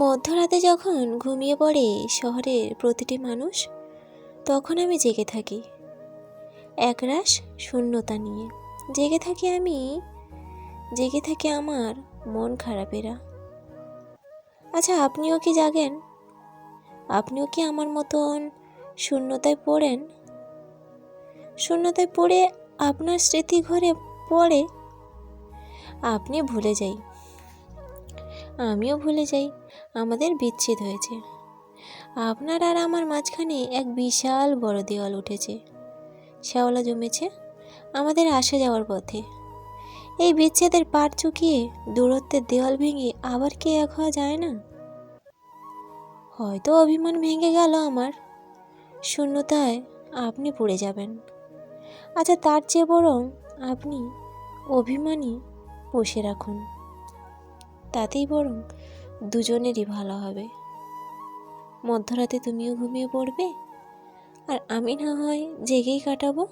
মধ্যরাতে যখন ঘুমিয়ে পড়ে শহরের প্রতিটি মানুষ, তখন আমি জেগে থাকি একরাশ শূন্যতা নিয়ে। জেগে থাকি আমার মন খারাপেরা। আচ্ছা, আপনিও কি জাগেন? আপনিও কি আমার মতন শূন্যতায় পড়ে আপনার স্মৃতি ঘরে পড়ে আপনি ভুলে যাই, আমিও ভুলে যাই আমাদের বিচ্ছেদ হয়েছে। আপনার আর আমার মাঝখানে এক বিশাল বড় দেওয়াল উঠেছে, শ্যাওলা জমেছে আমাদের আসা যাওয়ার পথে। এই বিচ্ছেদের পার চুকিয়ে দূরত্বের দেওয়াল ভেঙে আবার কি এক হওয়া যায় না? হয়তো অভিমান ভেঙে গেল আমার, শূন্যতায় আপনি পড়ে যাবেন। আচ্ছা, তার চেয়ে বরং আপনি অভিমানই বসে রাখুন, তাতেই বরং দুজনেরই ভালো হবে। মধ্যরাতে তুমিও ঘুমিয়ে পড়বে, আর আমি না হয় জেগেই কাটাবো।